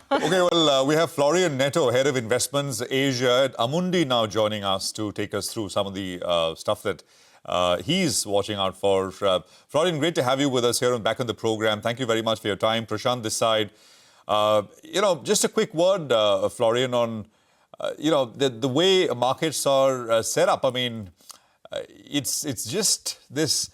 Okay, well, we have Florian Neto, Head of Investments Asia at Amundi, now joining us to take us through some of the stuff that he's watching out for. Florian, great to have you with us here and back on the program. Thank you very much for your time. Prashant this side. Just a quick word, Florian, on, the way markets are set up. I mean, it's just this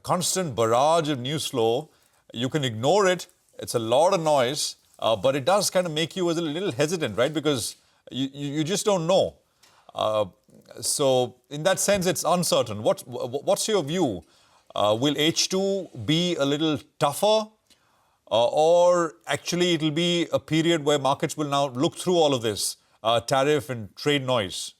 constant barrage of news flow. You can ignore it. It's a lot of noise. But it does kind of make you a little hesitant, right? Because you just don't know. So in that sense, it's uncertain. What's your view? Will H2 be a little tougher? Or actually it'll be a period where markets will now look through all of this tariff and trade noise?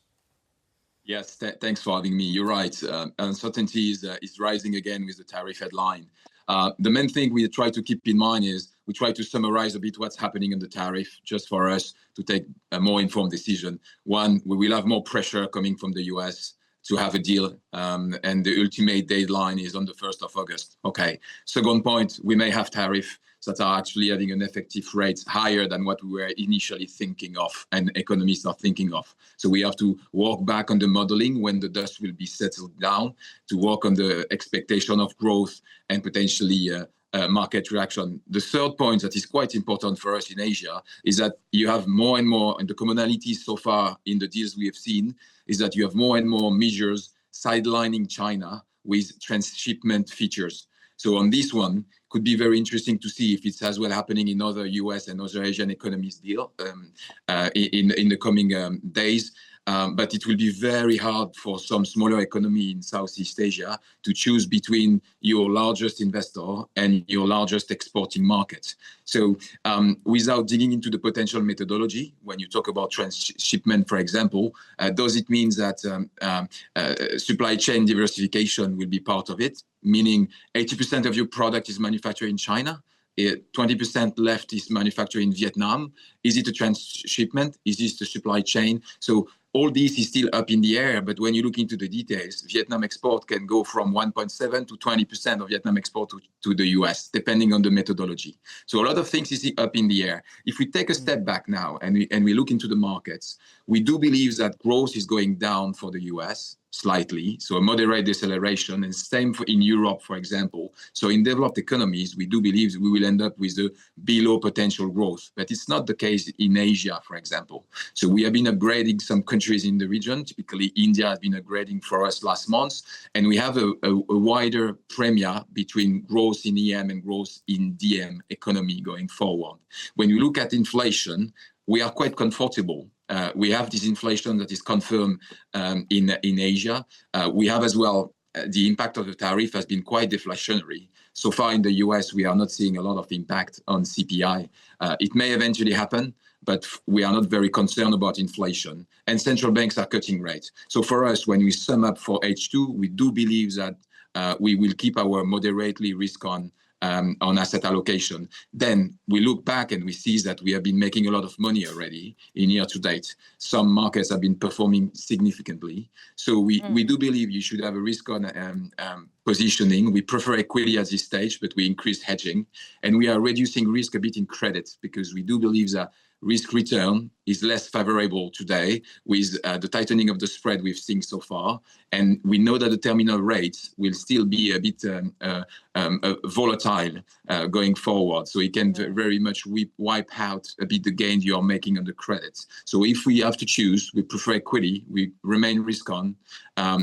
Yes, thanks for having me. You're right. Uncertainty is rising again with the tariff headline. The main thing we try to keep in mind is we try to summarize a bit what's happening in the tariff, just for us to take a more informed decision. One, we will have more pressure coming from the US to have a deal, and the ultimate deadline is on the 1st of August. Okay. Second point, we may have tariffs that are actually having an effective rate higher than what we were initially thinking of and economists are thinking of. So we have to work back on the modeling when the dust will be settled down, to work on the expectation of growth and potentially market reaction. The third point that is quite important for us in Asia is that you have more and more, and the commonalities so far in the deals we have seen, is that you have more and more measures sidelining China with transshipment features. So on this one, could be very interesting to see if it's as well happening in other US and other Asian economies deal in the coming days. But it will be very hard for some smaller economy in Southeast Asia to choose between your largest investor and your largest exporting market. So without digging into the potential methodology, when you talk about transshipment, for example, does it mean that supply chain diversification will be part of it? Meaning 80% of your product is manufactured in China, 20% left is manufactured in Vietnam. Is it a transshipment? Is this the supply chain? So all this is still up in the air, but when you look into the details, Vietnam export can go from 1.7 to 20% of Vietnam export to the US, depending on the methodology. So a lot of things is up in the air. If we take a step back now and we look into the markets, we do believe that growth is going down for the US slightly, so a moderate deceleration, and same in Europe, for example. So in developed economies, we do believe we will end up with a below potential growth, but it's not the case in Asia, for example. So we have been upgrading some countries in the region. Typically, India has been upgrading for us last month, and we have a wider premium between growth in EM and growth in DM economy going forward. When you look at inflation, we are quite comfortable. We have this inflation that is confirmed in Asia. We have as well the impact of the tariff has been quite deflationary. So far in the US, we are not seeing a lot of impact on CPI. It may eventually happen, but we are not very concerned about inflation. And central banks are cutting rates. So for us, when we sum up for H2, we do believe that we will keep our moderately risk on asset allocation. Then we look back and we see that we have been making a lot of money already in year to date. Some markets have been performing significantly. So we do believe you should have a risk on positioning. We prefer equity at this stage, but we increase hedging. And we are reducing risk a bit in credit because we do believe that risk return is less favorable today with the tightening of the spread we've seen so far. And we know that the terminal rates will still be a bit volatile going forward. So it can very much wipe out a bit the gain you are making on the credits. So if we have to choose, we prefer equity. We remain risk on.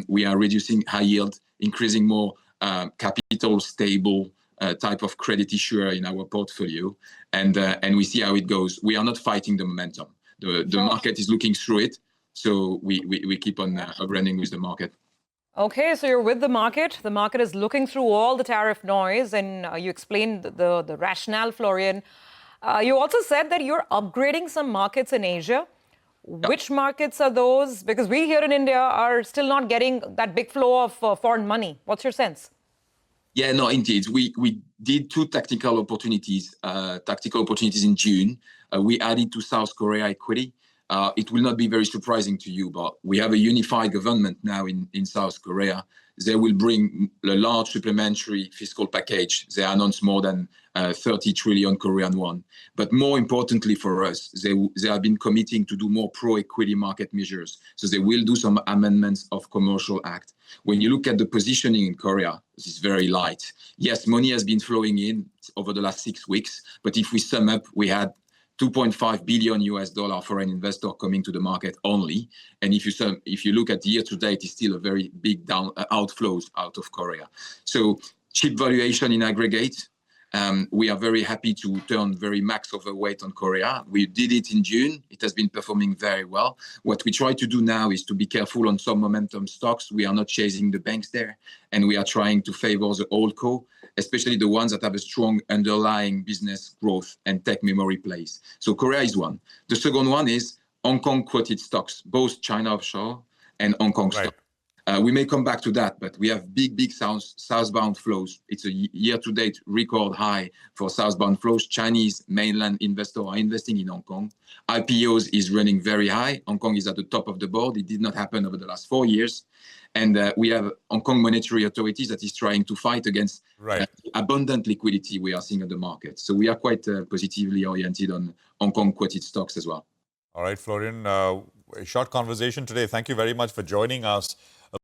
We are reducing high yield, increasing more capital stable type of credit issuer in our portfolio, and we see how it goes. We are not fighting the momentum. The market is looking through it, so we keep on running with the market. Okay, so you're with the market. The market is looking through all the tariff noise, and you explained the rationale, Florian. You also said that you're upgrading some markets in Asia. Yep. Which markets are those? Because we here in India are still not getting that big flow of foreign money. What's your sense? Yeah, no, indeed. We did two tactical opportunities in June. We added to South Korea equity. it will not be very surprising to you, but we have a unified government now in South Korea. They will bring a large supplementary fiscal package. They announced more than 30 trillion Korean won. But more importantly for us, they have been committing to do more pro-equity market measures. So they will do some amendments of Commercial Act. When you look at the positioning in Korea, this is very light. Yes, money has been flowing in over the last 6 weeks, but if we sum up, we had 2.5 billion US dollar foreign investor coming to the market only. And if you look at year to date, it's still a very big outflows out of Korea. So cheap valuation in aggregate. We are very happy to turn very max overweight on Korea. We did it in June. It has been performing very well. What we try to do now is to be careful on some momentum stocks. We are not chasing the banks there, and we are trying to favor the old co, especially the ones that have a strong underlying business growth and tech memory plays. So Korea is one. The second one is Hong Kong quoted stocks, both China offshore and Hong Kong stocks. We may come back to that, but we have big southbound flows. It's a year-to-date record high for southbound flows. Chinese mainland investors are investing in Hong Kong. IPOs is running very high. Hong Kong is at the top of the board. It did not happen over the last 4 years. And we have Hong Kong monetary authorities that is trying to fight against abundant liquidity we are seeing in the market. So we are quite positively oriented on Hong Kong quoted stocks as well. All right, Florian, a short conversation today. Thank you very much for joining us.